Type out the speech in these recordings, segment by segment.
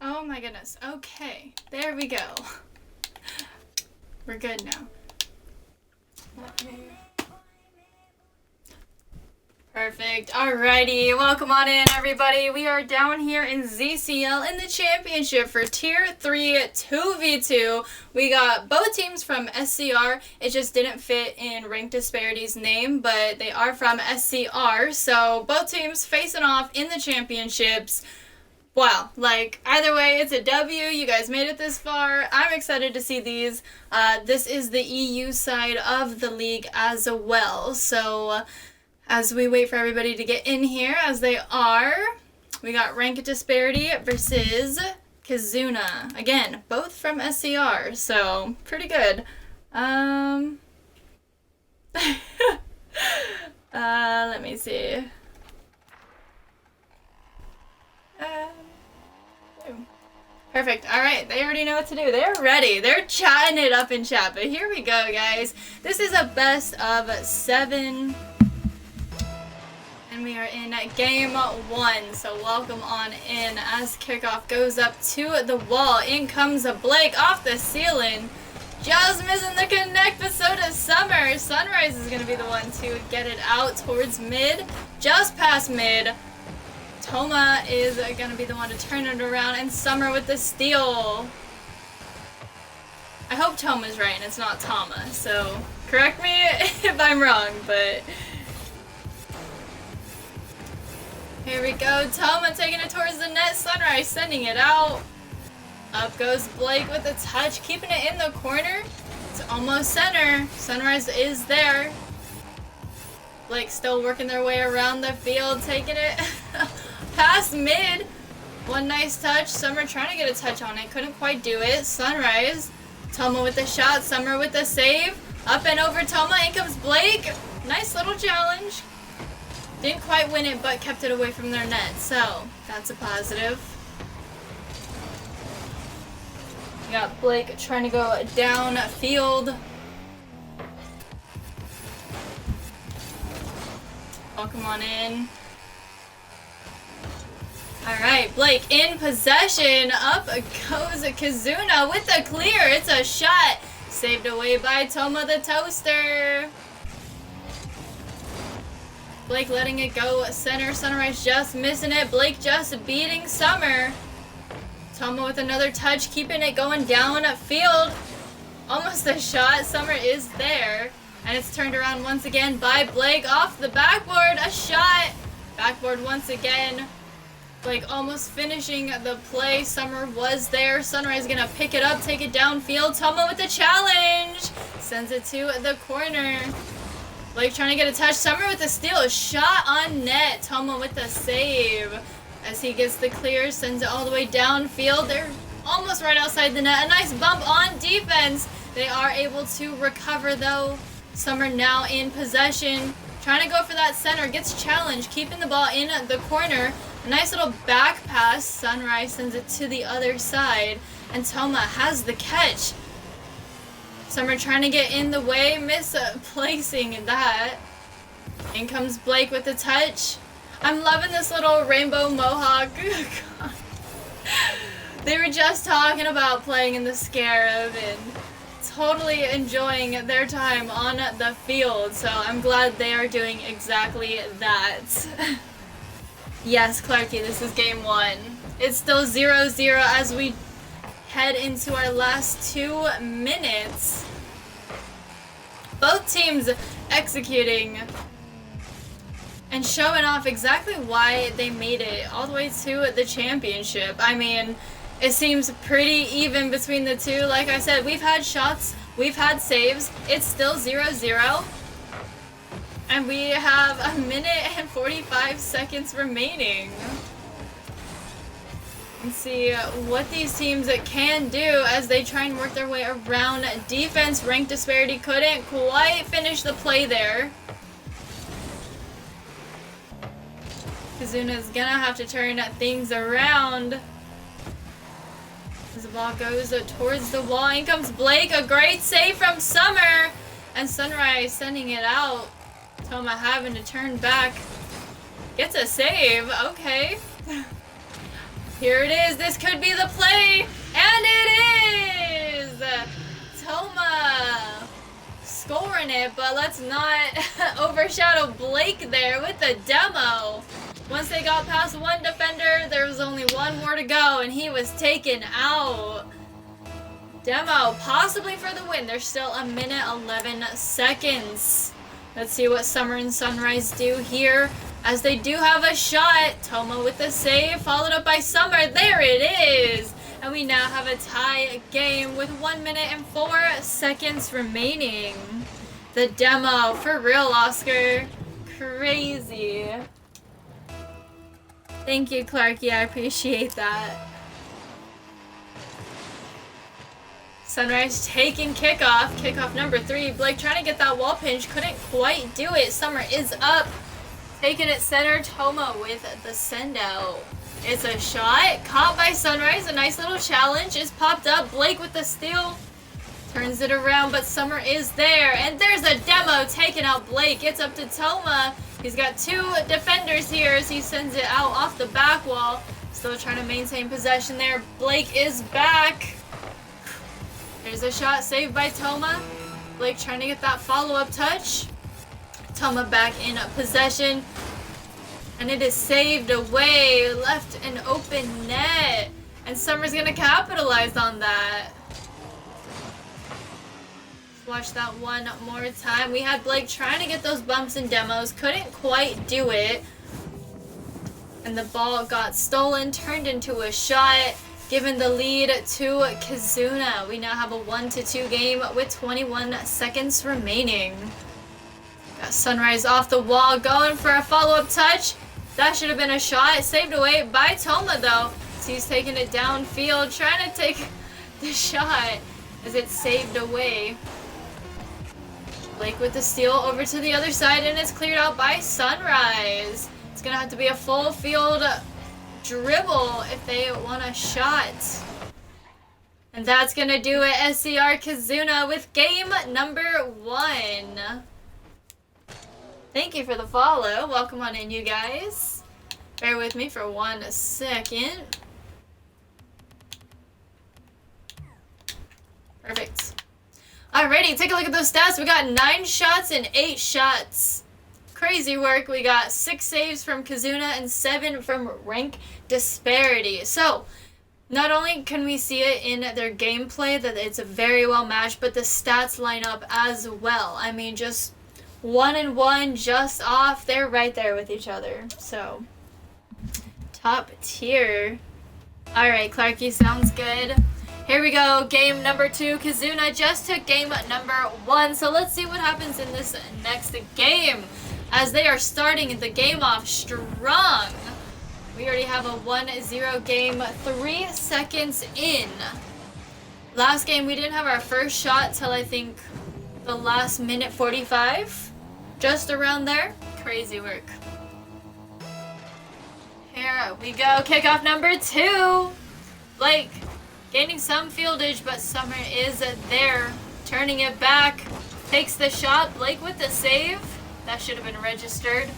Oh my goodness. Okay. There we go. We're good now. Perfect. Alrighty. Welcome on in, everybody. We are down here in ZCL in the championship for Tier 3 2v2. We got both teams from SCR. It just didn't fit in Rank Disparity's name, but they are from SCR. So both teams facing off in the championships. Wow, like, either way, it's a W. You guys made it this far. I'm excited to see these. This is the EU side of the league as well. So, as we wait for everybody to get in here, as they are, we got Rank Disparity versus Kizuna. Again, both from SCR, so pretty good. Let me see. Perfect. Alright, they already know what to do. They're ready. They're chatting it up in chat. But here we go, guys. This is a best of 7. And we are in game 1. So welcome on in as kickoff goes up to the wall. In comes Blake off the ceiling. Just missing the connect, but so does Summer. Sunrise is going to be the one to get it out towards mid. Just past mid. Toma is going to be the one to turn it around, and Summer with the steal. I hope Toma's right and it's not Tama, so correct me if I'm wrong, but here we go. Toma taking it towards the net. Sunrise sending it out. Up goes Blake with the touch, keeping it in the corner. It's almost center. Sunrise is there. Blake still working their way around the field, taking it past mid. One nice touch. Summer trying to get a touch on it. Couldn't quite do it. Sunrise. Toma with the shot. Summer with the save. Up and over Toma. In comes Blake. Nice little challenge. Didn't quite win it, but kept it away from their net. So, that's a positive. We got Blake trying to go downfield. Welcome on in. Alright, Blake in possession. Up goes Kizuna with the clear. It's a shot. Saved away by Toma the Toaster. Blake letting it go center. Sunrise just missing it. Blake just beating Summer. Toma with another touch, keeping it going down field. Almost a shot. Summer is there. And it's turned around once again by Blake off the backboard. A shot. Backboard once again. Blake almost finishing the play. Summer was there. Sunrise gonna pick it up, take it downfield. Toma with the challenge. Sends it to the corner. Blake trying to get a touch. Summer with the steal. A shot on net. Toma with the save. As he gets the clear, sends it all the way downfield. They're almost right outside the net. A nice bump on defense. They are able to recover though. Summer now in possession. Trying to go for that center. Gets challenged. Keeping the ball in the corner. A nice little back pass. Sunrise sends it to the other side. And Toma has the catch. Summer trying to get in the way. Misplacing that. In comes Blake with the touch. I'm loving this little rainbow mohawk. They were just talking about playing in the Scarab and totally enjoying their time on the field. So I'm glad they are doing exactly that. Yes, Clarky, this is game 1. It's still 0-0 as we head into our last 2 minutes. Both teams executing and showing off exactly why they made it all the way to the championship. I mean, it seems pretty even between the two. Like I said, we've had shots, we've had saves. It's still 0-0. And we have 1 minute and 45 seconds remaining. And see what these teams can do as they try and work their way around defense. Rank Disparity couldn't quite finish the play there. Kizuna's gonna have to turn things around. As the ball goes towards the wall, in comes Blake. A great save from Summer. And Sunrise sending it out. Toma having to turn back. Gets a save. Okay. Here it is. This could be the play. And it is! Toma scoring it, but let's not overshadow Blake there with the demo. Once they got past one defender, there was only one more to go, and he was taken out. Demo, possibly for the win. There's still a minute 11 seconds. Let's see what Summer and Sunrise do here, as they do have a shot. Toma with the save, followed up by Summer. There it is! And we now have a tie game with 1 minute and 4 seconds remaining. The demo, for real, Oscar. Crazy. Thank you, Clarky. I appreciate that. Sunrise taking kickoff. Kickoff number 3. Blake trying to get that wall pinch. Couldn't quite do it. Summer is up. Taking it center. Toma with the send out. It's a shot. Caught by Sunrise. A nice little challenge is popped up. Blake with the steal. Turns it around, but Summer is there. And there's a demo taking out Blake. It's up to Toma. He's got 2 defenders here as he sends it out off the back wall. Still trying to maintain possession there. Blake is back. There's a shot saved by Toma. Blake trying to get that follow-up touch. Toma back in possession. And it is saved away. Left an open net. And Summer's going to capitalize on that. Watch that one more time. We had Blake trying to get those bumps and demos. Couldn't quite do it. And the ball got stolen. Turned into a shot. Giving the lead to Kizuna. We now have a 1-2 game with 21 seconds remaining. Got Sunrise off the wall. Going for a follow-up touch. That should have been a shot. Saved away by Toma though. So he's taking it downfield. Trying to take the shot as it's saved away. Blake with the steal over to the other side, and it's cleared out by Sunrise. It's going to have to be a full field dribble if they want a shot. And that's going to do it. SCR Kizuna with game number 1. Thank you for the follow. Welcome on in, you guys. Bear with me for 1 second. Perfect. Alrighty, take a look at those stats. We got 9 shots and 8 shots. Crazy work. We got 6 saves from Kizuna and 7 from rank Disparity. So, not only can we see it in their gameplay that it's very well matched, but the stats line up as well. I mean, just 1 and 1 just off. They're right there with each other. So, top tier. Alright, Clarky, sounds good. Here we go, game number 2. Kizuna just took game number 1. So let's see what happens in this next game, as they are starting the game off strong. We already have a 1-0 game, 3 seconds in. Last game, we didn't have our first shot till I think the last minute 45. Just around there. Crazy work. Here we go, kickoff number 2. Blake gaining some fieldage, but Summer is there. Turning it back. Takes the shot. Blake with the save. That should have been registered.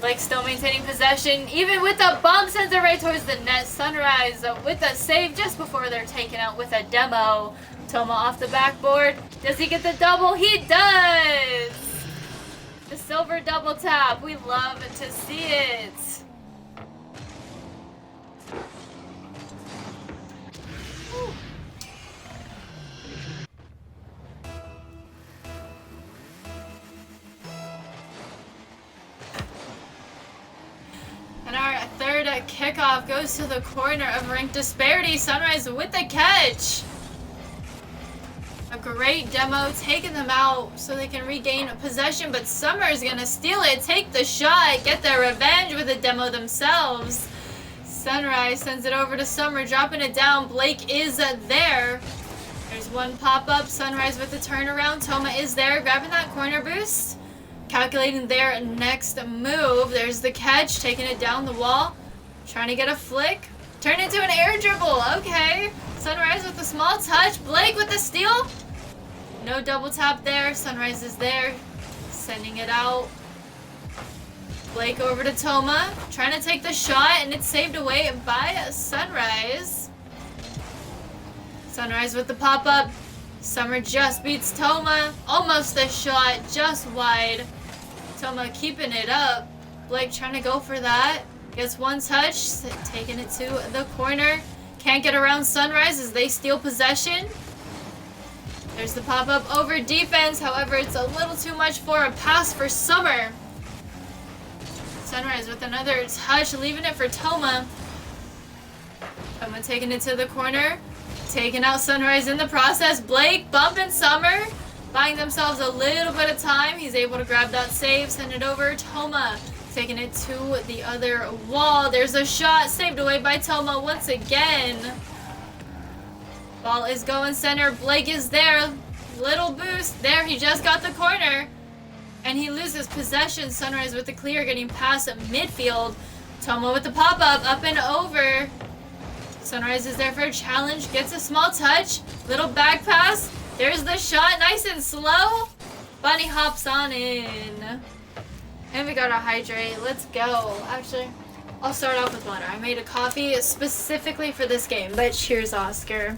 Blake still maintaining possession. Even with the bump, sends it right towards the net. Sunrise with the save just before they're taken out with a demo. Toma off the backboard. Does he get the double? He does! The silver double tap. We love to see it. And our third kickoff goes to the corner of rank Disparity. Sunrise with the catch. A great demo, taking them out so they can regain possession, but Summer's gonna steal it, take the shot, get their revenge with the demo themselves. Sunrise sends it over to Summer, dropping it down. Blake is there. There's one pop-up. Sunrise with the turnaround. Toma is there, grabbing that corner boost. Calculating their next move. There's the catch, taking it down the wall. Trying to get a flick. Turn into an air dribble. Okay. Sunrise with a small touch. Blake with the steal. No double tap there. Sunrise is there. Sending it out. Blake over to Toma, trying to take the shot, and it's saved away by Sunrise. Sunrise with the pop-up. Summer just beats Toma. Almost a shot, just wide. Toma keeping it up. Blake trying to go for that. Gets one touch, taking it to the corner. Can't get around Sunrise as they steal possession. There's the pop-up over defense. However, it's a little too much for a pass for Summer. Sunrise with another touch, leaving it for Toma. Toma taking it to the corner. Taking out Sunrise in the process. Blake bumping Summer. Buying themselves a little bit of time. He's able to grab that save, send it over. Toma taking it to the other wall. There's a shot saved away by Toma once again. Ball is going center. Blake is there. Little boost. There, he just got the corner. And he loses possession. Sunrise with the clear, getting past midfield. Toma with the pop-up, up and over. Sunrise is there for a challenge. Gets a small touch. Little back pass. There's the shot. Nice and slow. Bunny hops on in. And we gotta hydrate. Let's go. Actually, I'll start off with water. I made a coffee specifically for this game. But cheers, Oscar.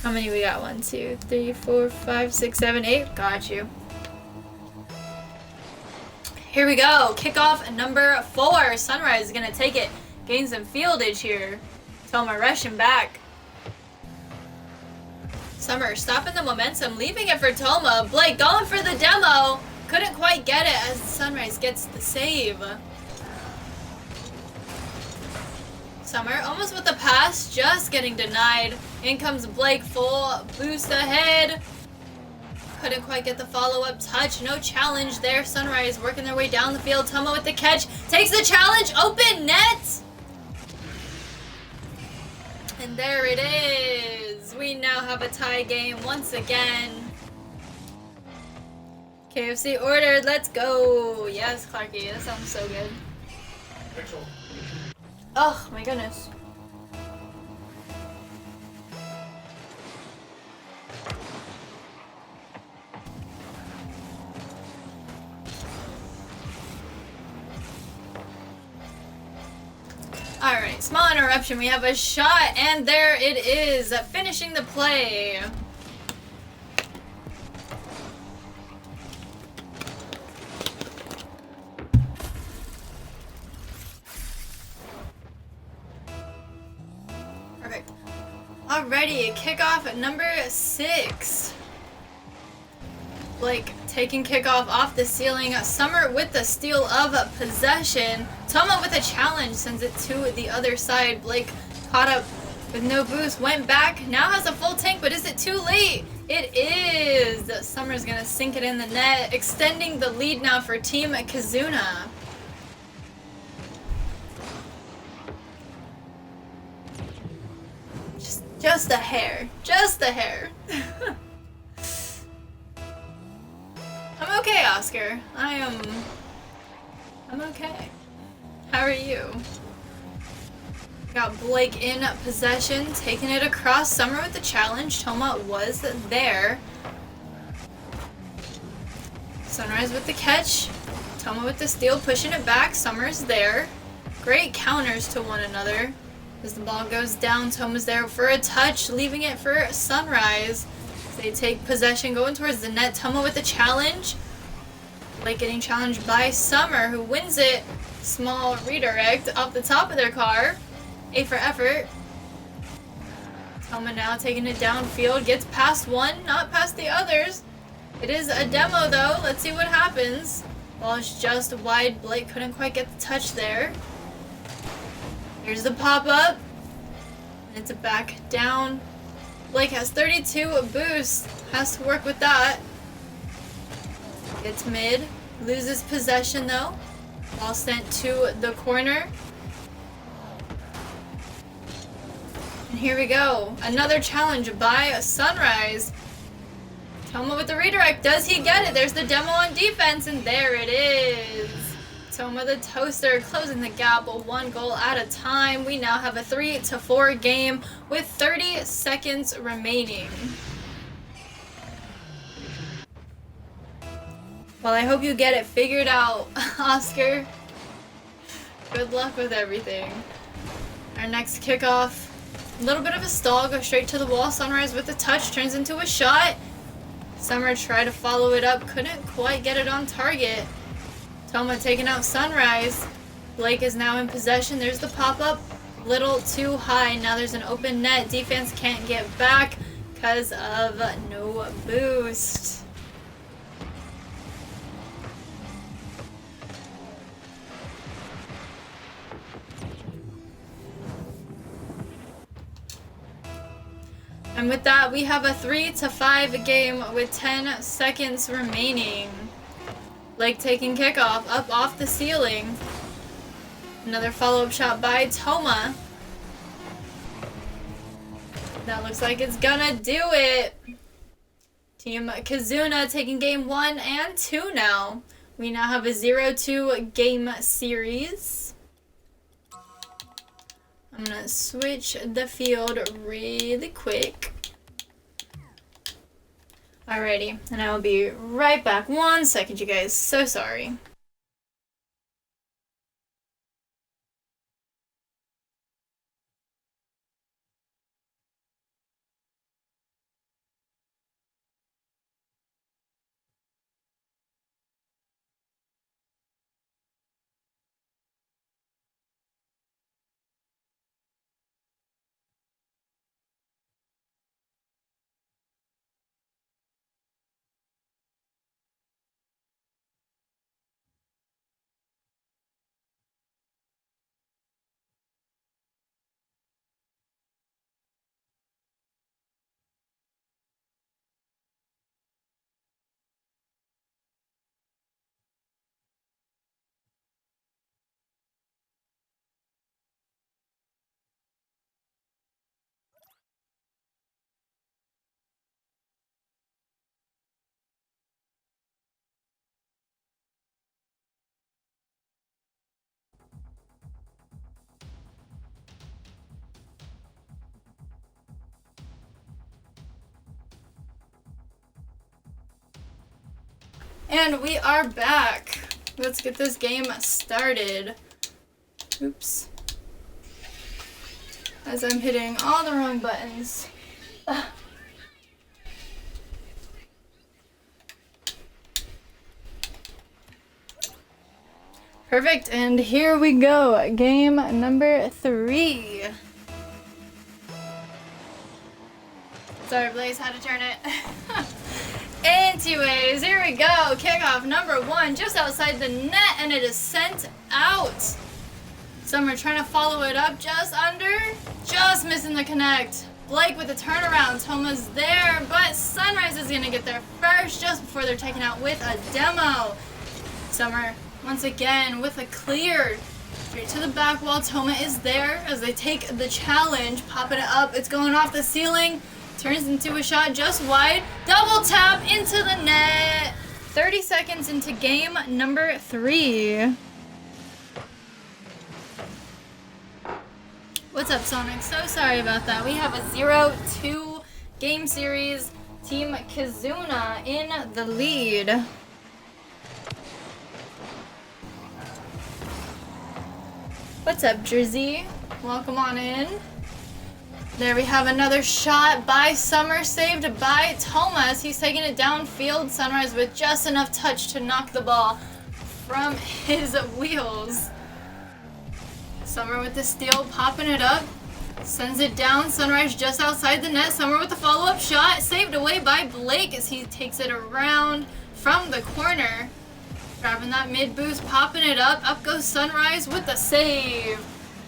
How many we got? 1, 2, 3, 4, 5, 6, 7, 8. Got you. Here we go. Kickoff number 4. Sunrise is gonna take it. Gain some fieldage here. Toma rushing back. Summer stopping the momentum, leaving it for Toma. Blake going for the demo. Couldn't quite get it as Sunrise gets the save. Summer almost with the pass, just getting denied. In comes Blake, full boost ahead. Couldn't quite get the follow-up touch. No challenge there. Sunrise working their way down the field. Toma with the catch. Takes the challenge. Open net. And there it is. We now have a tie game once again. KFC ordered. Let's go. Yes, Clarky. That sounds so good. Oh, my goodness. Alright, small interruption. We have a shot, and there it is, finishing the play. Perfect. Alrighty, kickoff at number 6. Blake taking kickoff off the ceiling. Summer with the steal of possession. Toma with a challenge sends it to the other side. Blake caught up with no boost, went back, now has a full tank, but is it too late? It is! Summer's gonna sink it in the net, extending the lead now for Team Kizuna. Just a hair. Just a hair. I'm okay, Oscar. I'm okay. How are you? Got Blake in possession, taking it across. Summer with the challenge. Toma was there. Sunrise with the catch. Toma with the steal, pushing it back. Summer's there. Great counters to one another. As the ball goes down, Toma's there for a touch, leaving it for Sunrise. They take possession, going towards the net. Toma with the challenge. Blake getting challenged by Summer, who wins it. Small redirect off the top of their car. A for effort. Toma now taking it downfield. Gets past one, not past the others. It is a demo though. Let's see what happens. Ball is just wide. Blake couldn't quite get the touch there. Here's the pop-up. It's a back down. Blake has 32 boost. Has to work with that. Gets mid. Loses possession though. Ball sent to the corner. And here we go. Another challenge by Sunrise. Toma with the redirect. Does he get it? There's the demo on defense, and there it is. Toma the toaster closing the gap 1 goal at a time. We now have a 3-4 game with 30 seconds remaining. Well, I hope you get it figured out, Oscar. Good luck with everything. Our next kickoff, a little bit of a stall, go straight to the wall. Sunrise with the touch, turns into a shot. Summer tried to follow it up, couldn't quite get it on target. Toma taking out Sunrise. Blake is now in possession. There's the pop-up, little too high. Now there's an open net. Defense can't get back because of no boost. And with that, we have a 3-5 game with 10 seconds remaining. Blake taking kickoff, up off the ceiling. Another follow-up shot by Toma. That looks like it's gonna do it. Team Kizuna taking game 1 and 2 now. We now have a 0-2 game series. I'm gonna switch the field really quick. Alrighty, and I will be right back. 1 second, you guys. So sorry. And we are back. Let's get this game started. Oops. As I'm hitting all the wrong buttons. Perfect, and here we go. Game number 3. Sorry, Blaze had to turn it. Anyways, here we go. Kickoff number 1, just outside the net, and it is sent out. Summer trying to follow it up, just under, just missing the connect. Blake with the turnaround. Toma's there, but Sunrise is gonna get there first, just before they're taken out with a demo. Summer once again with a clear. Straight to the back wall. Toma is there as they take the challenge, popping it up. It's going off the ceiling. Turns into a shot just wide. Double tap into the net. 30 seconds into game number 3. What's up, Sonic? So sorry about that. We have a 0-2 game series. Team Kizuna in the lead. What's up, Jersey? Welcome on in. There we have another shot by Summer, saved by Thomas. He's taking it downfield. Sunrise with just enough touch to knock the ball from his wheels. Summer with the steal, popping it up. Sends it down. Sunrise just outside the net. Summer with the follow-up shot. Saved away by Blake as he takes it around from the corner. Grabbing that mid-boost, popping it up. Up goes Sunrise with the save.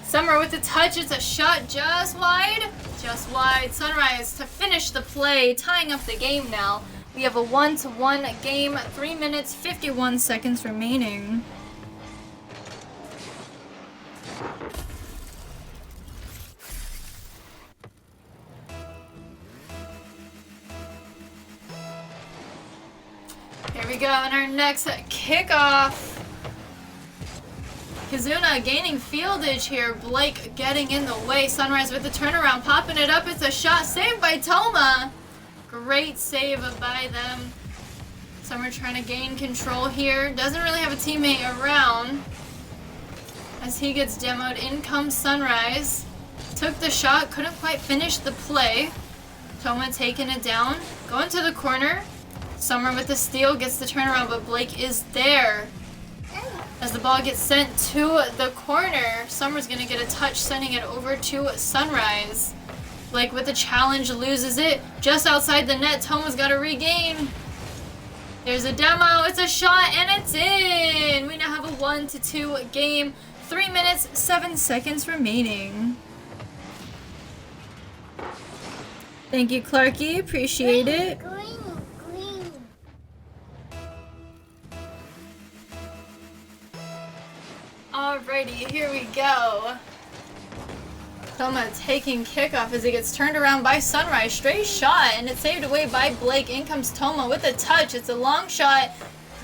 Summer with the touch, it's a shot just wide. Just wide. Sunrise to finish the play, tying up the game now. We have a 1-1 game, 3 minutes, 51 seconds remaining. Here we go in our next kickoff. Kizuna gaining fieldage here. Blake getting in the way. Sunrise with the turnaround, popping it up. It's a shot saved by Toma. Great save by them. Summer trying to gain control here. Doesn't really have a teammate around. As he gets demoed, in comes Sunrise. Took the shot, couldn't quite finish the play. Toma taking it down, going to the corner. Summer with the steal, gets the turnaround, but Blake is there. As the ball gets sent to the corner, Summer's gonna get a touch, sending it over to Sunrise. Blake with the challenge, loses it just outside the net. Toma's got to regain. There's a demo, it's a shot, and it's in! We now have a 1-2 game. 3 minutes, 7 seconds remaining. Thank you, Clarky. Appreciate it. Green. Alrighty, here we go. Toma taking kickoff as he gets turned around by Sunrise. Straight shot, and it's saved away by Blake. In comes Toma with a touch. It's a long shot,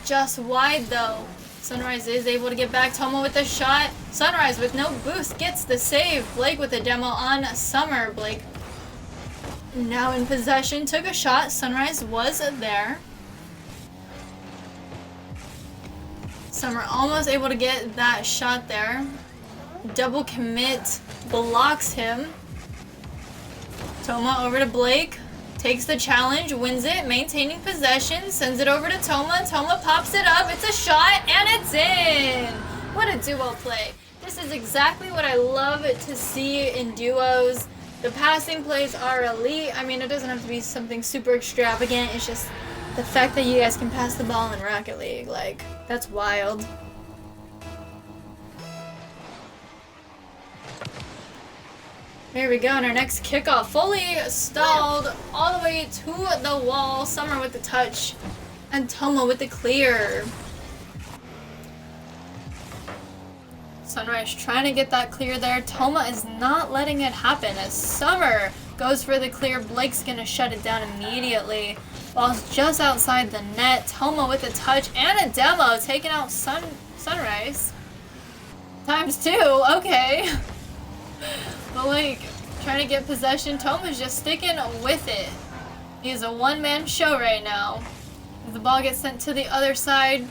just wide though. Sunrise is able to get back. Toma with a shot. Sunrise with no boost gets the save. Blake with a demo on Summer. Blake now in possession. Took a shot. Sunrise was there. Summer almost able to get that shot there. Double commit blocks him. Toma over to Blake. Takes the challenge, wins it, maintaining possession, sends it over to Toma. Toma pops it up, it's a shot, and it's in! What a duo play. This is exactly what I love to see in duos. The passing plays are elite. I mean, it doesn't have to be something super extravagant. It's just the fact that you guys can pass the ball in Rocket League. Like, that's wild. Here we go, and our next kickoff, fully stalled all the way to the wall. Summer with the touch, and Toma with the clear. Sunrise trying to get that clear there. Toma is not letting it happen as Summer goes for the clear. Blake's gonna shut it down immediately. Ball's just outside the net. Toma with a touch and a demo, taking out Sunrise. ×2, okay. Blake trying to get possession. Toma's just sticking with it. He's a one-man show right now. The ball gets sent to the other side.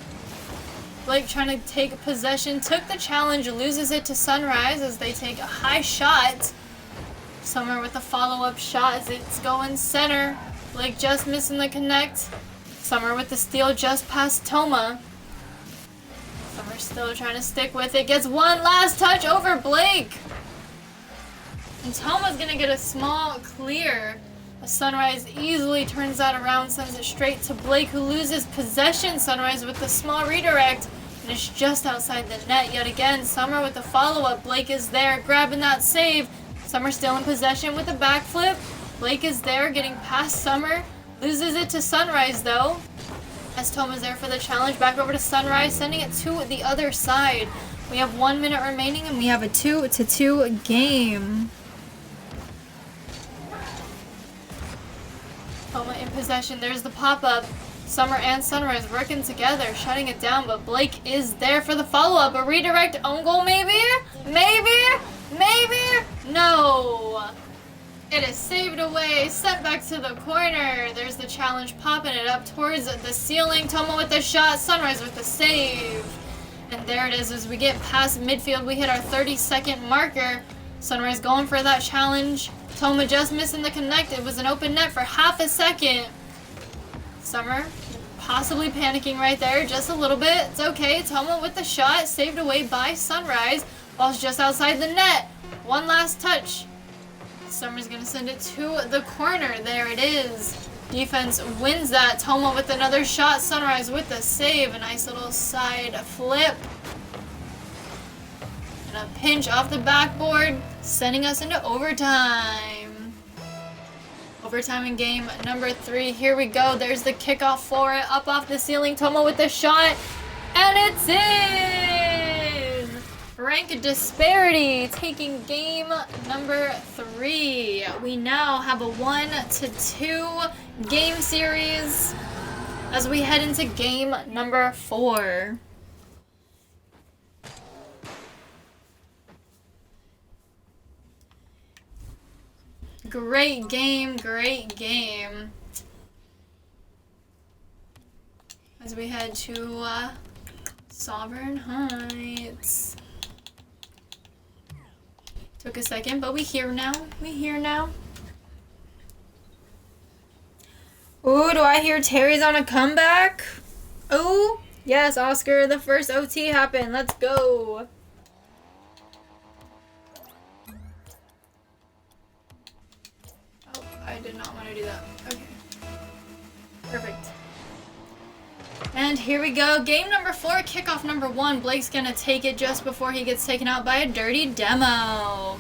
Blake trying to take possession. Took the challenge, loses it to Sunrise as they take a high shot. Summer with a follow-up shot as it's going center. Blake just missing the connect. Summer with the steal just past Toma. Summer still trying to stick with it. Gets one last touch over Blake. And Toma's gonna get a small clear. Sunrise easily turns that around, sends it straight to Blake, who loses possession. Sunrise with the small redirect, and it's just outside the net yet again. Summer with the follow-up. Blake is there, grabbing that save. Summer still in possession with the backflip. Blake is there, getting past Summer. Loses it to Sunrise, though. As Toma's there for the challenge, back over to Sunrise, sending it to the other side. We have 1 minute remaining, and we have a 2-2 game. Toma in possession. There's the pop-up. Summer and Sunrise working together, shutting it down, but Blake is there for the follow-up. A redirect, own goal maybe? Maybe? No! It is saved away, sent back to the corner. There's the challenge, popping it up towards the ceiling. Toma with the shot, Sunrise with the save. And there it is as we get past midfield. We hit our 30-second marker. Sunrise going for that challenge. Toma just missing the connect. It was an open net for half a second. Summer possibly panicking right there just a little bit. It's okay. Toma with the shot, saved away by Sunrise. Ball's just outside the net. One last touch. Summer's gonna send it to the corner. There it is. Defense wins that. Toma with another shot. Sunrise with the save. A nice little side flip. And a pinch off the backboard, sending us into overtime. Overtime in game number 3. Here we go. There's the kickoff for it. Up off the ceiling. Toma with the shot. And it's in! Rank Disparity taking game number 3. We now have a 1-2 game series as we head into game number 4. Great game, great game. As we head to Sovereign Heights. Took a second, but we here now. We here now. Ooh, do I hear Terry's on a comeback? Ooh, yes, Oscar, the first OT happened. Let's go. Oh, I did not want to do that. Okay. Perfect. And here we go. Game number 4, kickoff number 1. Blake's gonna take it just before he gets taken out by a dirty demo.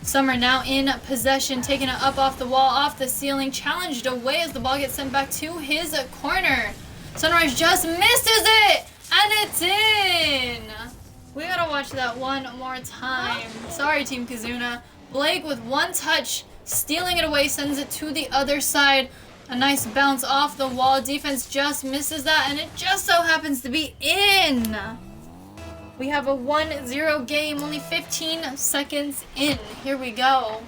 Summer now in possession, taking it up off the wall, off the ceiling, challenged away as the ball gets sent back to his corner. Sunrise just misses it, and it's in. We gotta watch that one more time. Sorry, Team Kizuna. Blake with one touch, stealing it away, sends it to the other side. A nice bounce off the wall. Defense just misses that, and it just so happens to be in. We have a 1-0 game, only 15 seconds in. Here we go.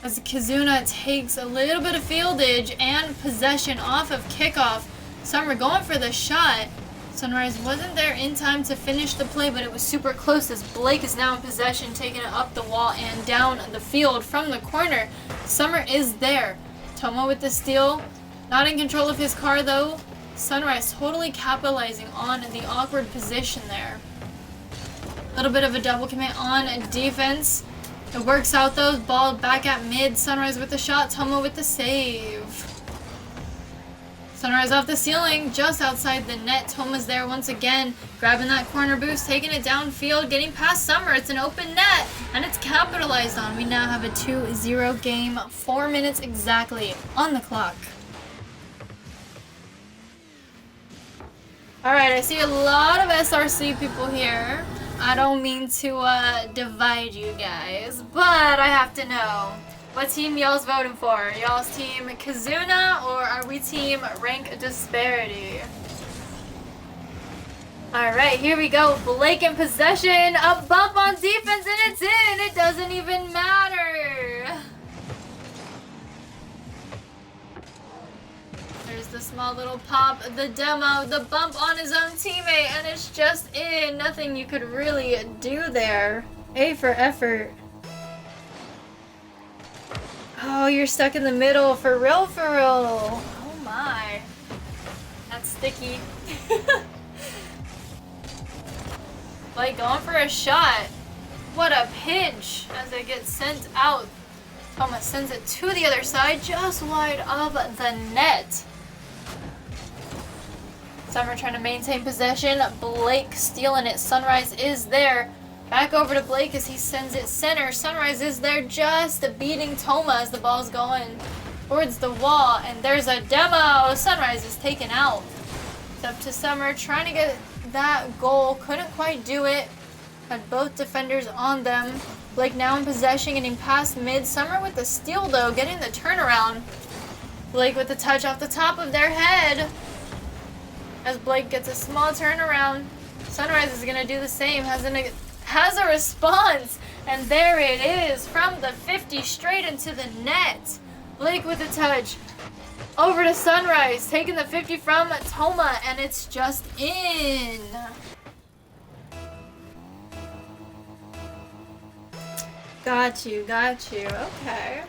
As Kizuna takes a little bit of fieldage and possession off of kickoff. Summer going for the shot. Sunrise wasn't there in time to finish the play, but it was super close as Blake is now in possession, taking it up the wall and down the field from the corner. Summer is there. Tomo with the steal. Not in control of his car though. Sunrise totally capitalizing on the awkward position there. A little bit of a double commit on defense. It works out though. Ball back at mid. Sunrise with the shot. Tomo with the save. Sunrise off the ceiling, just outside the net. Toma's there once again, grabbing that corner boost, taking it downfield, getting past Summer. It's an open net, and it's capitalized on. We now have a 2-0 game, 4 minutes exactly on the clock. Alright, I see a lot of SRC people here. I don't mean to divide you guys, but I have to know. What team y'all's voting for? Y'all's team Kizuna, or are we team rank Disparity? Alright, here we go. Blake in possession. A bump on defense and it's in. It doesn't even matter. There's the small little pop, the demo, the bump on his own teammate, and it's just in. Nothing you could really do there. A for effort. Oh, you're stuck in the middle. For real, for real. Oh my. That's sticky. Like going for a shot. What a pinch as it gets sent out. Thomas sends it to the other side, just wide of the net. Summer trying to maintain possession. Blake stealing it. Sunrise is there. Back over to Blake as he sends it center. Sunrise is there just beating Toma as the ball's going towards the wall. And there's a demo. Sunrise is taken out. It's up to Summer trying to get that goal. Couldn't quite do it. Had both defenders on them. Blake now in possession, getting past mid. Summer with the steal though, getting the turnaround. Blake with the touch off the top of their head. As Blake gets a small turnaround. Sunrise is going to do the same. Has a response, and there it is from the 50 straight into the net. Blake with a touch over to Sunrise, taking the 50 from Toma, and it's just in. Got you, okay.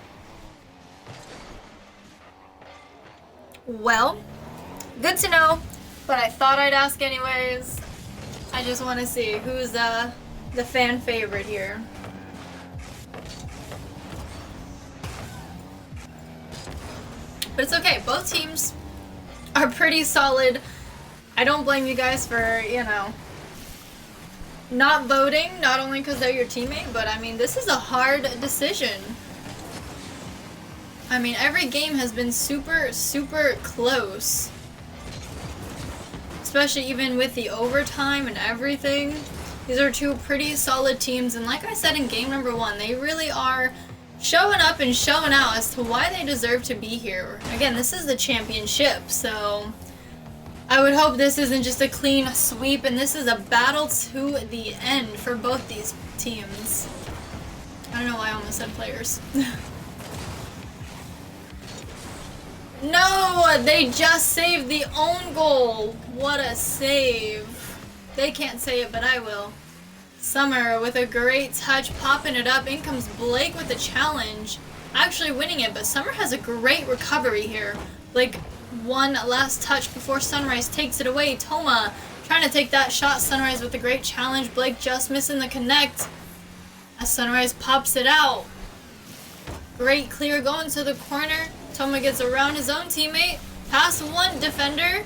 Well, good to know, but I thought I'd ask anyways. I just want to see who's the fan favorite here. But it's okay, both teams are pretty solid. I don't blame you guys for, you know, not voting, not only because they're your teammate, but I mean, this is a hard decision. I mean, every game has been super, super close. Especially even with the overtime and everything. These are two pretty solid teams, and like I said in game number 1, they really are showing up and showing out as to why they deserve to be here. Again, this is the championship, so I would hope this isn't just a clean sweep, and this is a battle to the end for both these teams. I don't know why I almost said players. No, they just saved the own goal. What a save. They can't say it, but I will. Summer with a great touch, popping it up. In comes Blake with the challenge. Actually winning it, but Summer has a great recovery here. Blake, one last touch before Sunrise takes it away. Toma trying to take that shot. Sunrise with a great challenge. Blake just missing the connect as Sunrise pops it out. Great clear going to the corner. Toma gets around his own teammate. Past one defender.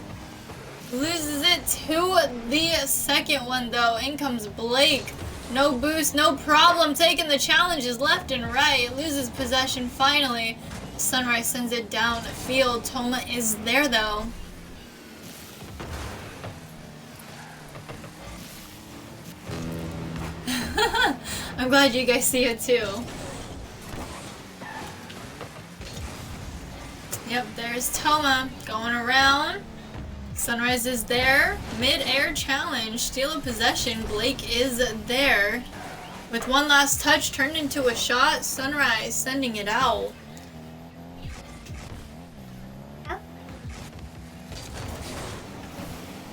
Loses it to the second one though. In comes Blake. No boost, no problem. Taking the challenges left and right. Loses possession finally. Sunrise sends it down field. Toma is there though. I'm glad you guys see it too. Yep, there's Toma going around. Sunrise is there. Mid-air challenge. Steal of possession. Blake is there. With one last touch turned into a shot. Sunrise sending it out. There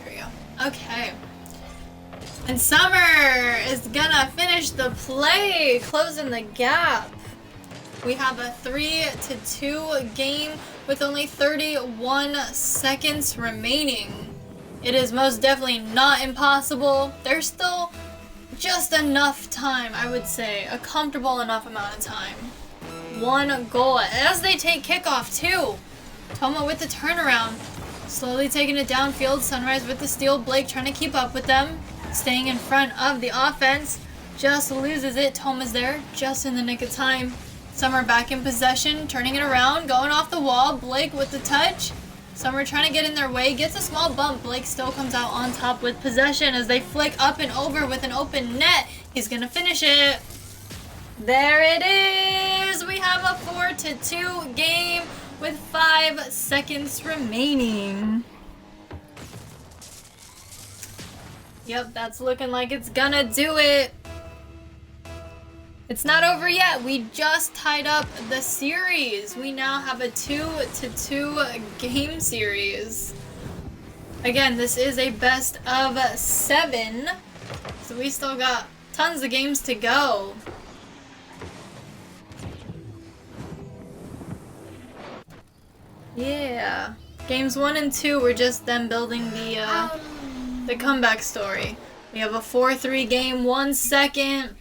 we go. Okay. And Summer is gonna finish the play. Closing the gap. We have a 3-2 game with only 31 seconds remaining. It is most definitely not impossible. There's still just enough time, I would say. A comfortable enough amount of time. One goal as they take kickoff too. Toma with the turnaround. Slowly taking it downfield. Sunrise with the steal. Blake trying to keep up with them. Staying in front of the offense. Just loses it. Toma's there just in the nick of time. Summer back in possession, turning it around, going off the wall. Blake with the touch. Summer trying to get in their way, gets a small bump. Blake still comes out on top with possession as they flick up and over with an open net. He's gonna finish it. There it is! We have a 4-2 game with 5 seconds remaining. Yep, that's looking like it's gonna do it. It's not over yet. We just tied up the series. We now have a 2-2 game series. Again, this is a best of 7. So we still got tons of games to go. Yeah. Games 1 and 2 were just them building the comeback story. We have a 4-3 game, 1 second.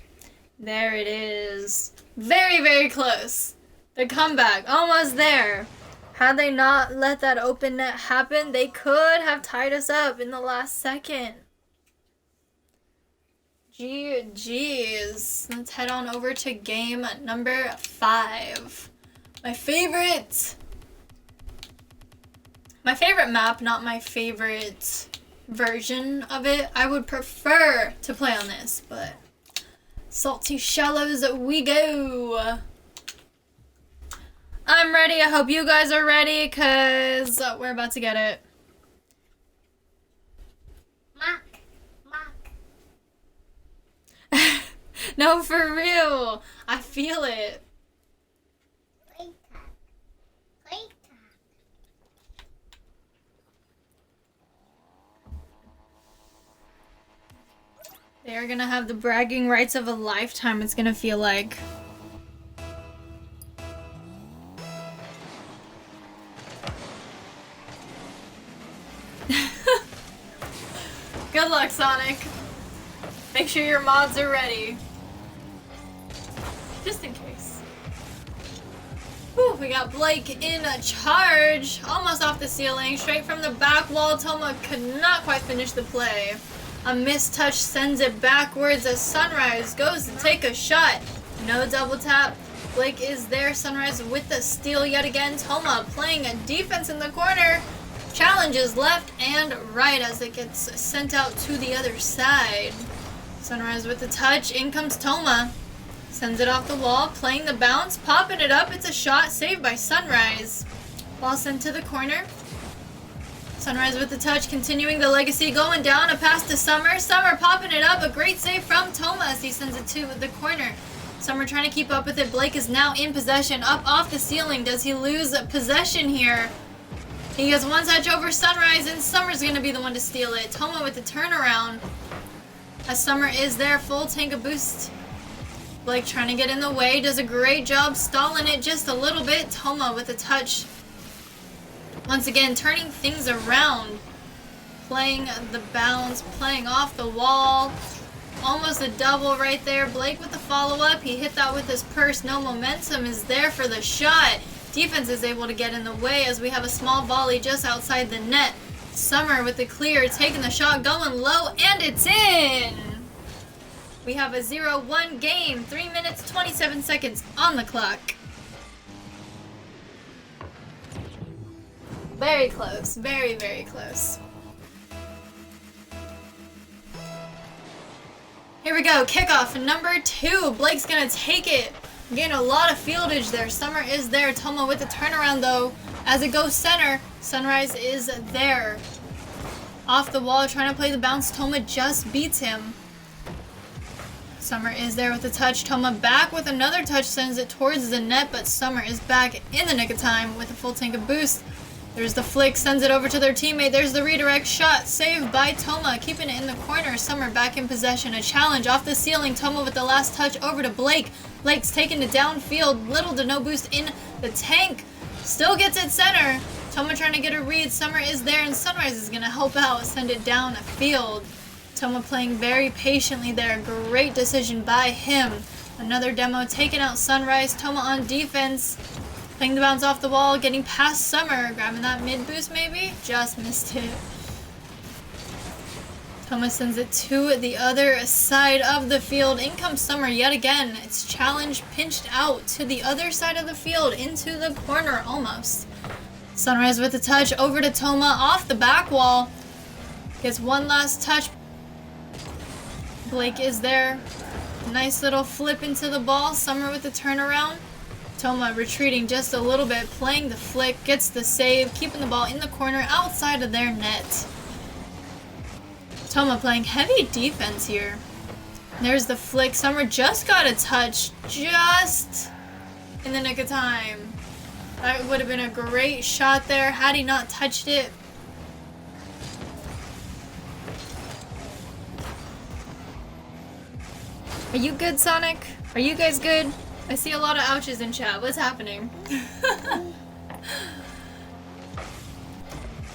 There it is. Very, very close. The comeback. Almost there. Had they not let that open net happen, they could have tied us up in the last second. GG's. Let's head on over to game number 5. My favorite map, not my favorite version of it. I would prefer to play on this, but Salty Shallows we go. I'm ready. I hope you guys are ready because we're about to get it. No, for real. I feel it. They're gonna have the bragging rights of a lifetime, it's gonna feel like. Good luck, Sonic. Make sure your mods are ready. Just in case. Whew, we got Blake in a charge. Almost off the ceiling. Straight from the back wall. Toma could not quite finish the play. A missed touch sends it backwards as Sunrise goes to take a shot. No double tap. Blake is there. Sunrise with the steal yet again. Toma playing a defense in the corner. Challenges left and right as it gets sent out to the other side. Sunrise with the touch. In comes Toma. Sends it off the wall. Playing the bounce. Popping it up. It's a shot saved by Sunrise. Ball sent to the corner. Sunrise with the touch, continuing the legacy, going down, a pass to Summer. Summer popping it up, a great save from Toma as he sends it to the corner. Summer trying to keep up with it. Blake is now in possession, up off the ceiling. Does he lose possession here? He gets one touch over Sunrise, and Summer's going to be the one to steal it. Toma with the turnaround. As Summer is there, full tank of boost. Blake trying to get in the way, does a great job stalling it just a little bit. Toma with a touch. Once again, turning things around. Playing the bounce, playing off the wall. Almost a double right there. Blake with the follow-up. He hit that with his purse. No momentum is there for the shot. Defense is able to get in the way as we have a small volley just outside the net. Summer with the clear, taking the shot, going low, and it's in! We have a 0-1 game, 3 minutes, 27 seconds on the clock. Very close, very, very close. Here we go, kickoff number 2. Blake's gonna take it. Getting a lot of fieldage there. Summer is there. Toma with the turnaround though. As it goes center, Sunrise is there. Off the wall, trying to play the bounce. Toma just beats him. Summer is there with the touch. Toma back with another touch, sends it towards the net, but Summer is back in the nick of time with a full tank of boost. There's the flick, sends it over to their teammate. There's the redirect shot, saved by Toma, keeping it in the corner. Summer back in possession. A challenge off the ceiling. Toma with the last touch over to Blake. Blake's taking it downfield. Little to no boost in the tank. Still gets it center. Toma trying to get a read. Summer is there, and Sunrise is going to help out, send it down the field. Toma playing very patiently there. Great decision by him. Another demo taking out Sunrise. Toma on defense. Playing the bounce off the wall, getting past Summer. Grabbing that mid boost maybe. Just missed it. Toma sends it to the other side of the field. In comes Summer yet again. It's challenge pinched out to the other side of the field, into the corner almost. Sunrise with a touch over to Toma off the back wall. Gets one last touch. Blake is there. Nice little flip into the ball. Summer with the turnaround. Toma retreating just a little bit, playing the flick, gets the save, keeping the ball in the corner outside of their net. Toma playing heavy defense here. There's the flick. Summer just got a touch, just in the nick of time. That would have been a great shot there had he not touched it. Are you good, Sonic? Are you guys good? I see a lot of ouches in chat. What's happening?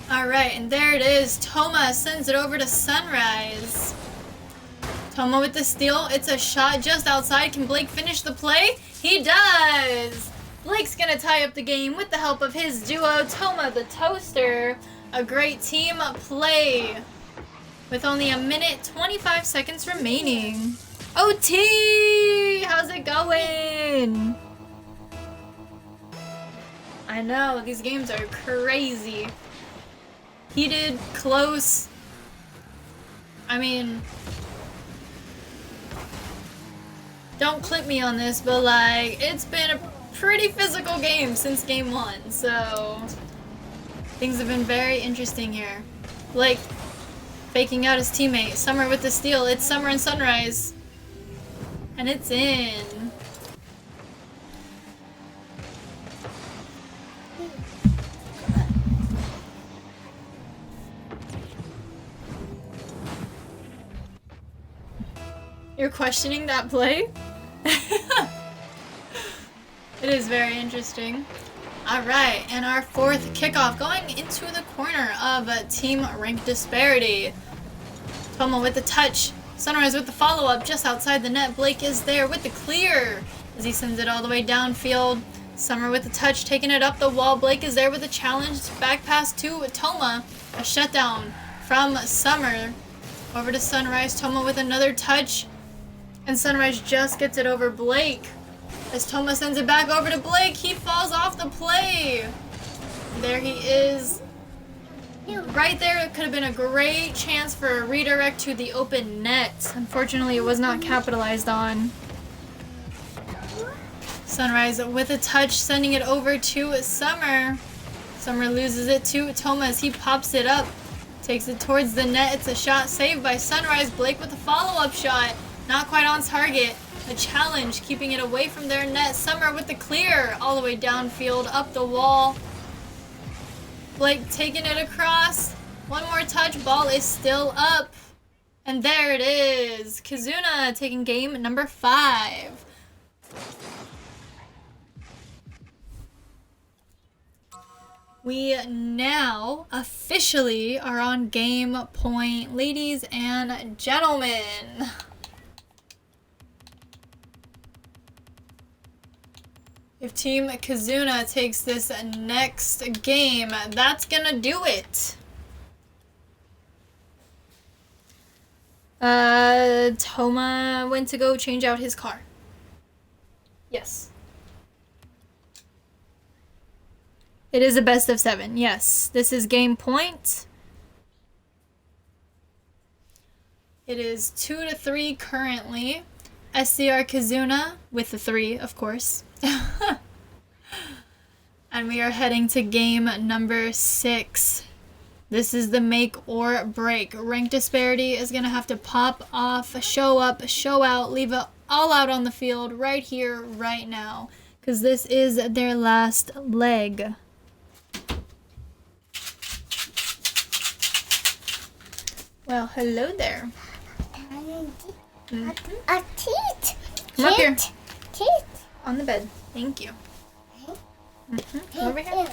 Alright, and there it is. Toma sends it over to Sunrise. Toma with the steal. It's a shot just outside. Can Blake finish the play? He does! Blake's gonna tie up the game with the help of his duo, Toma the Toaster. A great team play. With only a minute, 25 seconds remaining. OT! How's it going? I know, these games are crazy. Heated, close. I mean, don't clip me on this, but like, it's been a pretty physical game since game 1, so things have been very interesting here. Blake faking out his teammate. Summer with the steal. It's Summer and Sunrise. And it's in. You're questioning that play? It is very interesting. Alright, and our 4th kickoff going into the corner of Team Rank Disparity. Toma with the touch. Sunrise with the follow-up just outside the net. Blake is there with the clear as he sends it all the way downfield. Summer with the touch, taking it up the wall. Blake is there with a challenge. Back pass to Toma. A shutdown from Summer. Over to Sunrise. Toma with another touch. And Sunrise just gets it over Blake. As Toma sends it back over to Blake, he falls off the play. There he is. Right there, it could have been a great chance for a redirect to the open net. Unfortunately, it was not capitalized on. Sunrise with a touch, sending it over to Summer. Summer loses it to Toma as he pops it up. Takes it towards the net. It's a shot saved by Sunrise. Blake with a follow-up shot. Not quite on target. A challenge, keeping it away from their net. Summer with the clear, all the way downfield, up the wall. Blake taking it across. One more touch, ball is still up. And there it is. Kizuna taking game number 5. We now officially are on game point, ladies and gentlemen. If Team Kizuna takes this next game, that's gonna do it. Toma went to go change out his car. Yes. It is a best of 7, yes. This is game point. It is 2-3 currently. SCR Kizuna with the 3, of course. And we are heading to game number 6. This is the make or break. Rank Disparity is going to have to pop off, show up, show out, leave it all out on the field right here, right now. Because this is their last leg. Well, hello there. A teeth. Come up here. Teeth. On the bed. Thank you. Come over here.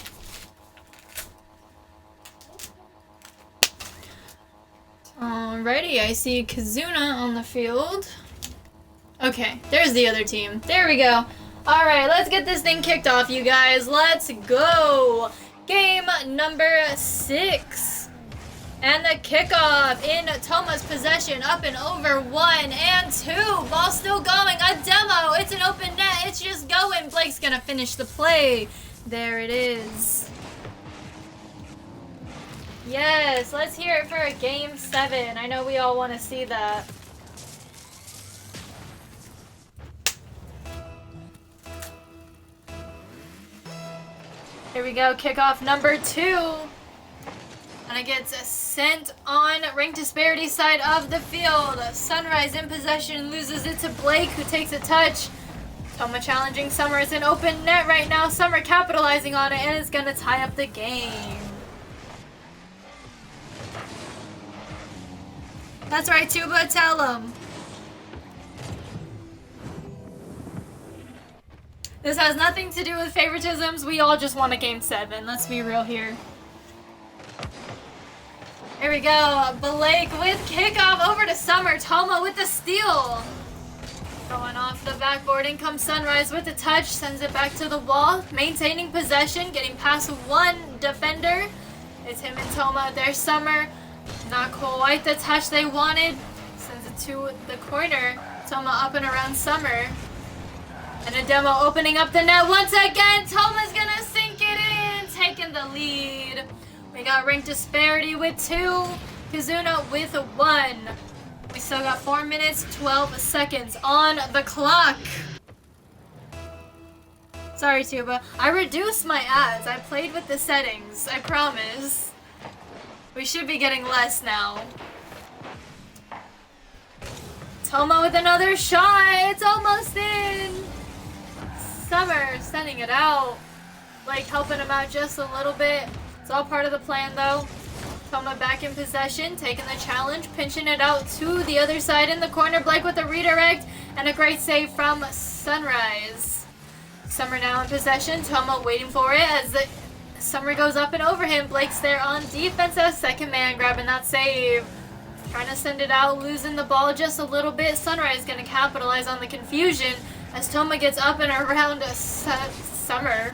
Alrighty, I see Kizuna on the field. Okay, there's the other team. There we go. Alright, let's get this thing kicked off, you guys. Let's go. Game number 6. And the kickoff in Toma's possession, up and over 1 and 2. Ball still going. A demo. It's an open net. It's just going. Blake's going to finish the play. There it is. Yes, let's hear it for a game 7. I know we all want to see that. Here we go. Kickoff number 2. And it gets sent on Rank Disparity side of the field. Sunrise in possession, loses it to Blake, who takes a touch. Toma challenging Summer. It's an open net right now. Summer capitalizing on it, and it's going to tie up the game. That's right, Tuba, tell him. This has nothing to do with favoritisms. We all just want a game 7. Let's be real here. Here we go. Blake with kickoff over to Summer. Toma with the steal. Going off the backboard. In comes Sunrise with the touch. Sends it back to the wall. Maintaining possession. Getting past 1 defender. It's him and Toma. There's Summer. Not quite the touch they wanted. Sends it to the corner. Toma up and around Summer. And a demo opening up the net once again. Toma's gonna sink it in. Taking the lead. We got Rank Disparity with 2, Kizuna with 1. We still got 4 minutes, 12 seconds on the clock. Sorry, Tuba. I reduced my ads. I played with the settings. I promise. We should be getting less now. Toma with another shot. It's almost in. Summer sending it out. Like helping him out just a little bit. It's all part of the plan, though. Toma back in possession, taking the challenge, pinching it out to the other side in the corner. Blake with a redirect and a great save from Sunrise. Summer now in possession. Toma waiting for it as the Summer goes up and over him. Blake's there on defense as second man, grabbing that save. Trying to send it out, losing the ball just a little bit. Sunrise going to capitalize on the confusion as Toma gets up and around Summer.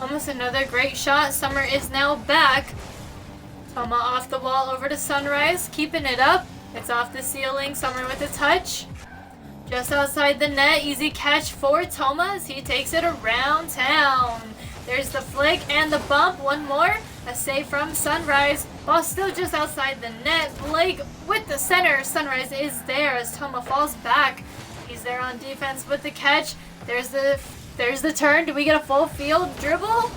Almost another great shot. Summer is now back. Toma off the wall over to Sunrise. Keeping it up. It's off the ceiling. Summer with a touch. Just outside the net. Easy catch for Toma as he takes it around town. There's the flick and the bump. One more. A save from Sunrise. Ball still just outside the net. Blake with the center. Sunrise is there as Toma falls back. He's there on defense with the catch. There's the turn. Do we get a full field dribble?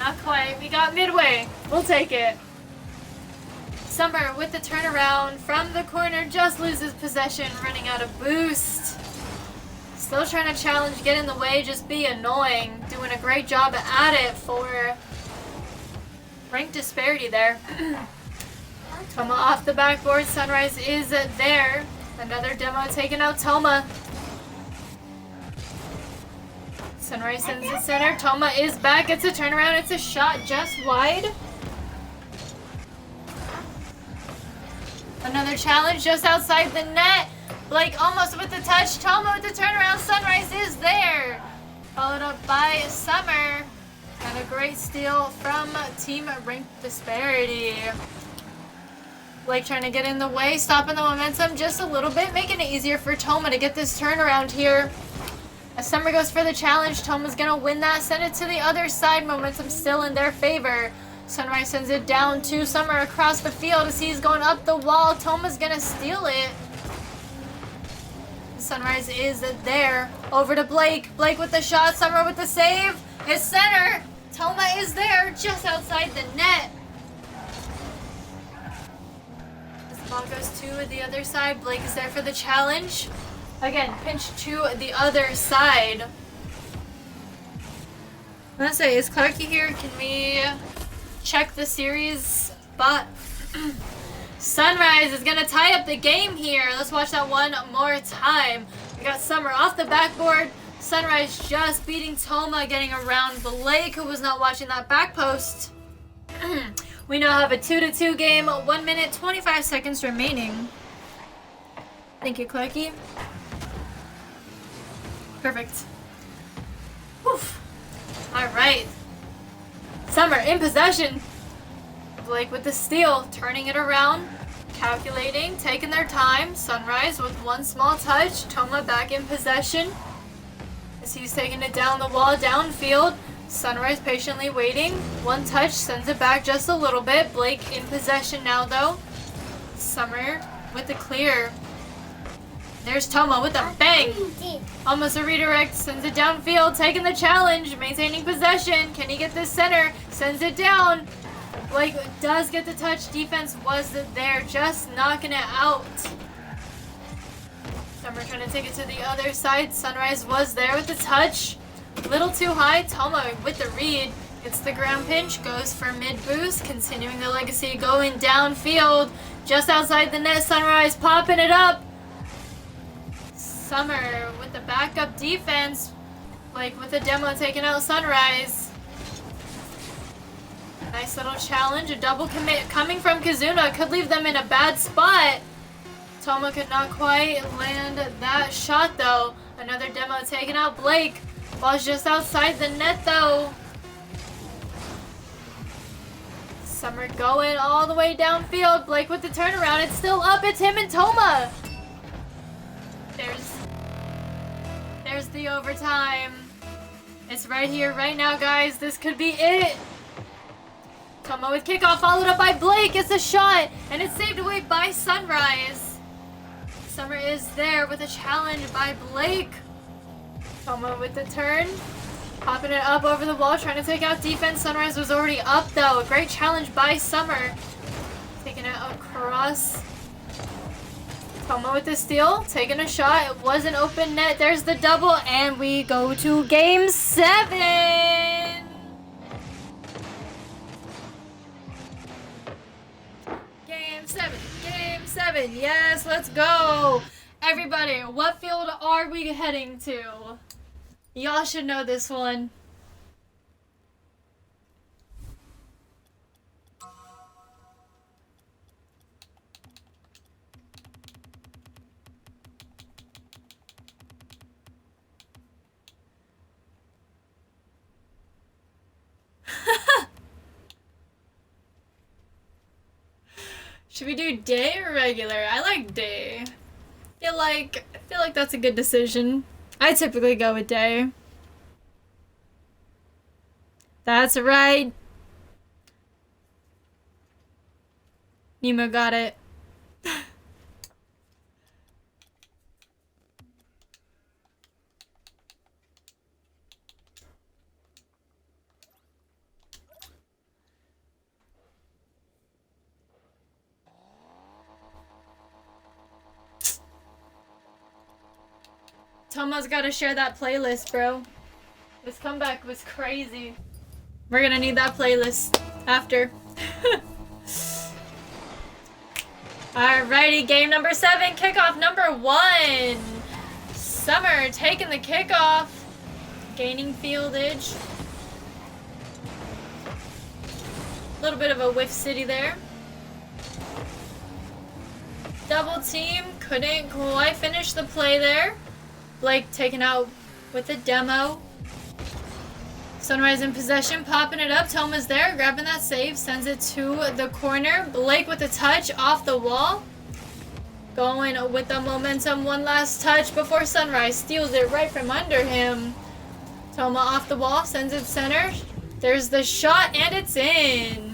Not quite. We got midway. We'll take it. Summer with the turnaround from the corner. Just loses possession. Running out of boost. Still trying to challenge. Get in the way. Just be annoying. Doing a great job at it for Rank Disparity there. Toma off the backboard. Sunrise is there. Another demo taking out Toma. Sunrise sends it center. Toma is back. It's a turnaround. It's a shot just wide. Another challenge just outside the net. Blake almost with the touch. Toma with the turnaround. Sunrise is there. Followed up by Summer. And a great steal from Team Rank Disparity. Blake trying to get in the way, stopping the momentum just a little bit, making it easier for Toma to get this turnaround here. As Summer goes for the challenge, Toma's gonna win that, send it to the other side, momentum still in their favor. Sunrise sends it down to Summer across the field as he's going up the wall. Toma's gonna steal it. Sunrise is there. Over to Blake. Blake with the shot, Summer with the save. It's center. Toma is there just outside the net. As the ball goes to the other side, Blake is there for the challenge. Again, pinch to the other side. Let's say, is Clarky here? Can we check the series spot? Sunrise is gonna tie up the game here. Let's watch that one more time. We got Summer off the backboard. Sunrise just beating Toma, getting around Blake, who was not watching that back post. We now have a 2-2 game, 1 minute, 25 seconds remaining. Thank you, Clarky. Perfect. Oof. All right. Summer in possession. Blake with the steal, turning it around, calculating, taking their time. Sunrise with one small touch. Toma back in possession as he's taking it down the wall, downfield. Sunrise patiently waiting. One touch, sends it back just a little bit. Blake in possession now, though. Summer with the clear. There's Toma with a bang. Almost a redirect, sends it downfield, taking the challenge, maintaining possession. Can he get this center? Sends it down. Blake does get the touch. Defense was there, just knocking it out. Summer trying to take it to the other side. Sunrise was there with the touch. Little too high. Toma with the read. Gets the ground pinch, goes for mid boost, continuing the legacy, going downfield. Just outside the net, Sunrise popping it up. Summer with the backup defense. Blake with the demo taking out Sunrise. Nice little challenge. A double commit coming from Kizuna. Could leave them in a bad spot. Toma could not quite land that shot though. Another demo taking out Blake. Ball's just outside the net though. Summer going all the way downfield. Blake with the turnaround. It's still up. It's him and Toma. There's the overtime. It's right here, right now, guys. This could be it. Toma with kickoff, followed up by Blake. It's a shot, and it's saved away by Sunrise. Summer is there with a challenge by Blake. Toma with the turn. Popping it up over the wall, trying to take out defense. Sunrise was already up, though. A great challenge by Summer. Taking it across. Toma with the steal, taking a shot. It was an open net. There's the double, and we go to Game 7. Game 7. Game 7. Yes, let's go. Everybody, what field are we heading to? Y'all should know this one. Should we do day or regular? I like day. I feel like that's a good decision. I typically go with day. That's right. Nemo got it. Toma's gotta share that playlist, bro. This comeback was crazy. We're gonna need that playlist after. Alrighty, game number 7, kickoff number 1. Summer taking the kickoff, gaining fieldage. A little bit of a whiff city there. Double team, couldn't quite finish the play there. Blake taken out with the demo. Sunrise in possession, popping it up. Toma's there, grabbing that save, sends it to the corner. Blake with a touch off the wall. Going with the momentum, one last touch before Sunrise steals it right from under him. Toma off the wall, sends it center. There's the shot, and it's in.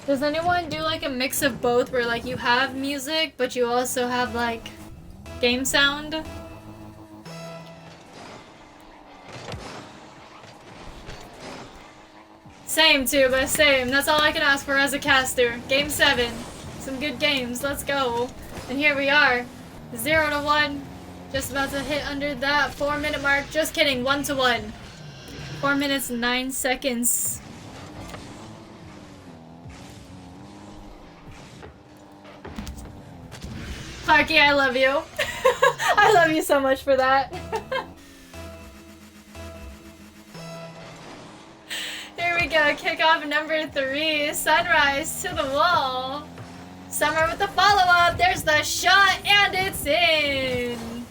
Does anyone do like a mix of both where like you have music but you also have like game sound? Same too, but same. That's all I can ask for as a caster. Game 7. Some good games. Let's go. And here we are. 0-1. Just about to hit under that 4-minute mark. Just kidding. 1-1. 4 minutes, 9 seconds. Clarky, I love you. I love you so much for that. Here we go, kickoff number 3. Sunrise to the wall. Summer with the follow-up. There's the shot, and it's in.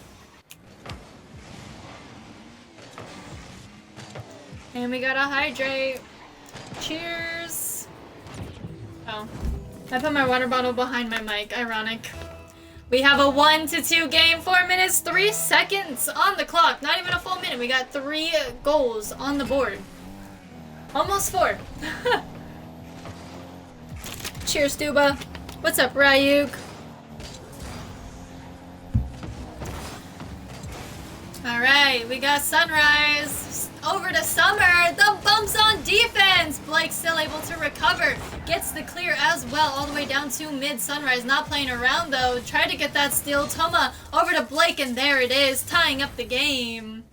And we gotta hydrate. Cheers. Oh, I put my water bottle behind my mic. Ironic. We have a 1-2 game, 4 minutes, 3 seconds on the clock. Not even a full minute. We got 3 goals on the board. Almost 4. Cheers, Duba. What's up, Ryuk? Alright, we got Sunrise. Over to Summer. The bumps on defense. Blake still able to recover. Gets the clear as well all the way down to mid. Sunrise not playing around though. Tried to get that steal. Toma over to Blake, and there it is. Tying up the game.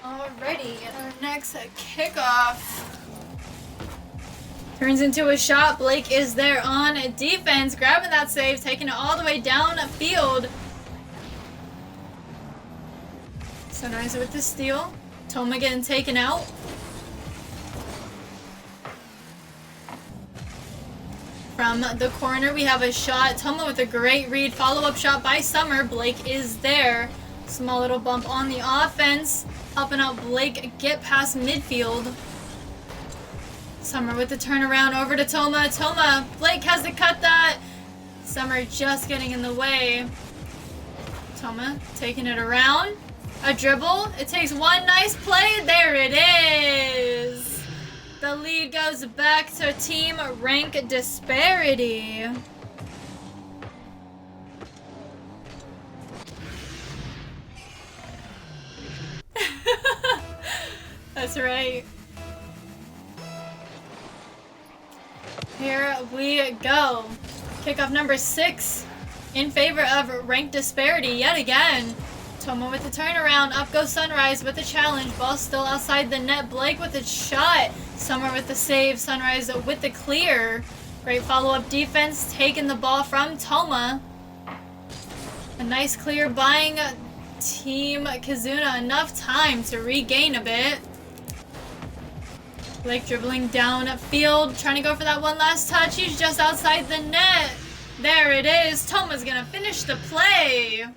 Alrighty, and our next kickoff turns into a shot. Blake is there on defense, grabbing that save, taking it all the way down field. Sunrise with the steal. Toma getting taken out. From the corner, we have a shot. Toma with a great read. Follow-up shot by Summer. Blake is there. Small little bump on the offense. Helping out Blake get past midfield. Summer with the turnaround over to Toma. Toma, Blake has to cut that. Summer just getting in the way. Toma taking it around. A dribble. It takes one nice play. There it is. The lead goes back to team rank Disparity. That's right. Here we go. Kickoff number 6 in favor of ranked Disparity yet again. Toma with the turnaround. Up goes Sunrise with the challenge. Ball still outside the net. Blake with a shot. Summer with the save. Sunrise with the clear. Great follow-up defense. Taking the ball from Toma. A nice clear, buying Team Kizuna enough time to regain a bit. Blake dribbling down field, trying to go for that one last touch. He's just outside the net. There it is. Toma's gonna finish the play.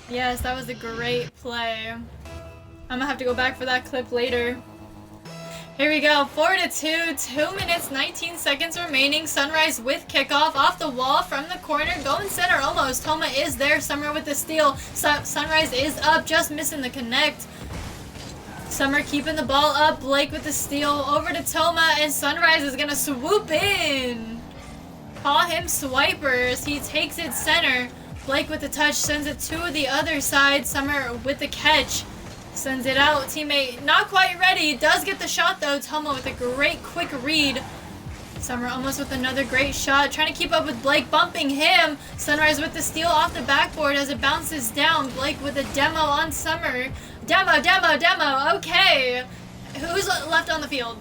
Yes, that was a great play. I'm gonna have to go back for that clip later. Here we go, 4-2, 2 minutes, 19 seconds remaining. Sunrise with kickoff off the wall from the corner, going center almost. Toma is there, Summer with the steal. Sunrise is up, just missing the connect. Summer keeping the ball up, Blake with the steal over to Toma, and Sunrise is gonna swoop in. Call him swipers. He takes it center. Blake with the touch, sends it to the other side. Summer with the catch. Sends it out. Teammate not quite ready. Does get the shot though. Tomo with a great quick read. Summer almost with another great shot. Trying to keep up with Blake, bumping him. Sunrise with the steal off the backboard as it bounces down. Blake with a demo on Summer. Demo. Okay. Who's left on the field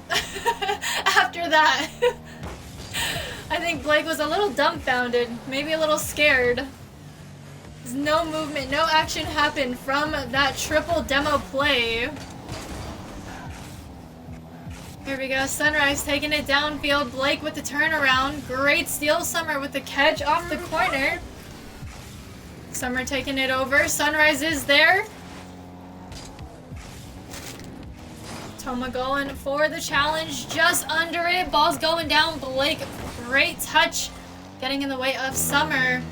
after that? I think Blake was a little dumbfounded, maybe a little scared. There's no movement, no action happened from that triple demo play. Here we go, Sunrise taking it downfield. Blake with the turnaround. Great steal. Summer with the catch off the corner. Summer taking it over. Sunrise is there. Toma going for the challenge, just under it. Ball's going down. Blake, great touch, getting in the way of Summer.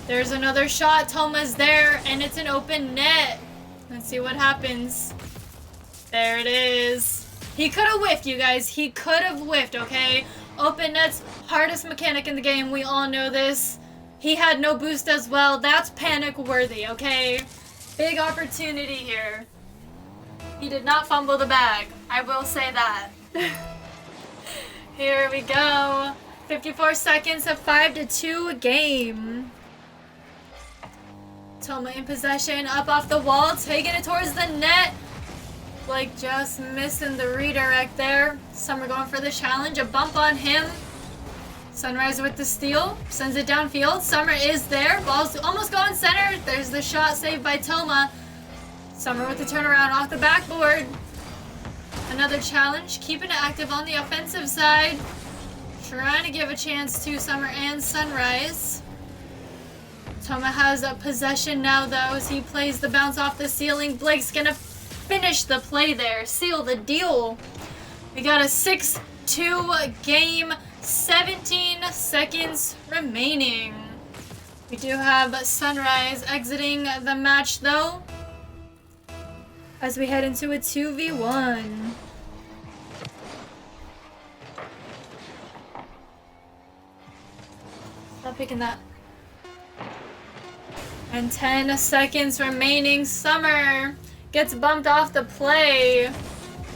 There's another shot. Toma's there, and it's an open net. Let's see what happens. There it is. He could have whiffed, you guys. He could have whiffed, okay? Open net's hardest mechanic in the game. We all know this. He had no boost as well. That's panic worthy, okay? Big opportunity here. He did not fumble the bag. I will say that. Here we go. 54 seconds, a 5-2 game. Toma in possession, up off the wall, taking it towards the net. Blake just missing the redirect there. Summer going for the challenge, a bump on him. Sunrise with the steal, sends it downfield. Summer is there, ball's almost going center. There's the shot saved by Toma. Summer with the turnaround off the backboard. Another challenge, keeping it active on the offensive side. Trying to give a chance to Summer and Sunrise. Toma has a possession now though as he plays the bounce off the ceiling. Blake's gonna finish the play there, seal the deal. We got a 6-2 game, 17 seconds remaining. We do have Sunrise exiting the match though, as we head into a 2v1. Stop picking that. And 10 seconds remaining. Summer gets bumped off the play.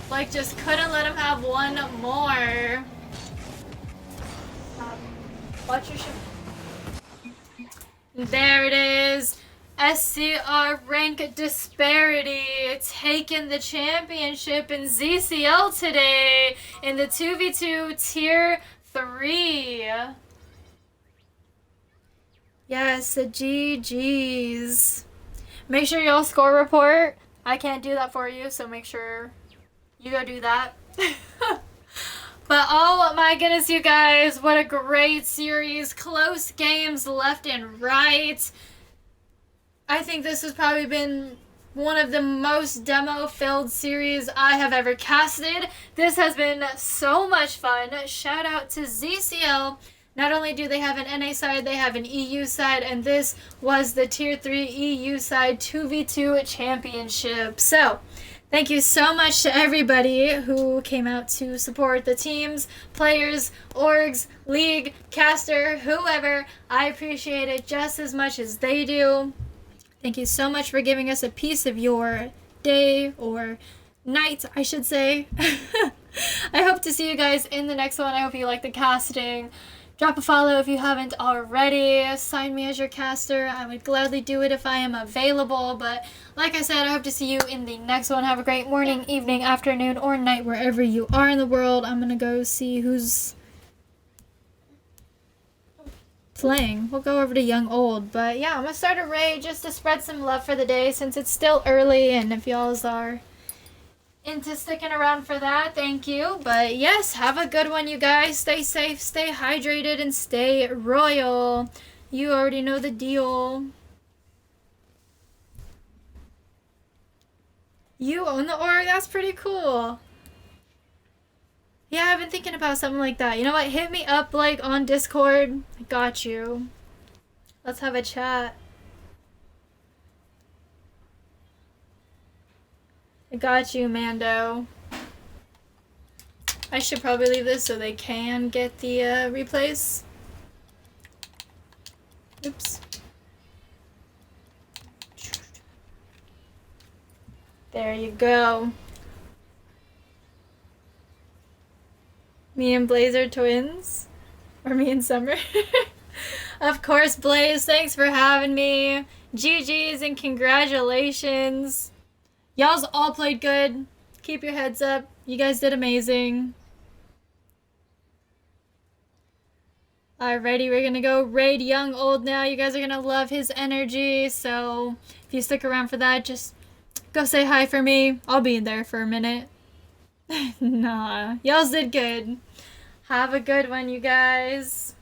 Blake just couldn't let him have one more. Watch your ship. There it is. SCR rank Disparity taking the championship in ZCL today in the 2v2 tier 3. Yes, GG's. Make sure y'all score report. I can't do that for you, so make sure you go do that. But oh my goodness, you guys, what a great series. Close games left and right. I think this has probably been one of the most demo-filled series I have ever casted. This has been so much fun. Shout out to ZCL. Not only do they have an NA side, they have an EU side, and this was the Tier 3 EU side 2v2 championship. So, thank you so much to everybody who came out to support the teams, players, orgs, league, caster, whoever. I appreciate it just as much as they do. Thank you so much for giving us a piece of your day, or night, I should say. I hope to see you guys in the next one. I hope you like the casting. Drop a follow if you haven't already. Sign me as your caster. I would gladly do it if I am available. But like I said, I hope to see you in the next one. Have a great morning, evening, afternoon, or night wherever you are in the world. I'm going to go see who's playing. We'll go over to Young Old. But yeah, I'm going to start a raid just to spread some love for the day since it's still early. And if y'all are into sticking around for that, thank you. But yes, have a good one, you guys. Stay safe, stay hydrated, and stay royal. You already know the deal. You own the org? That's pretty cool. Yeah, I've been thinking about something like that. You know what? Hit me up like on Discord. I got you. Let's have a chat. I got you, Mando. I should probably leave this so they can get the replays. Oops. There you go. Me and Blaze are twins. Or me and Summer. Of course, Blaze, thanks for having me. GG's and congratulations. Y'all's all played good. Keep your heads up. You guys did amazing. Alrighty, we're gonna go raid Young Old now. You guys are gonna love his energy, so if you stick around for that, just go say hi for me. I'll be in there for a minute. Nah, y'all did good. Have a good one, you guys.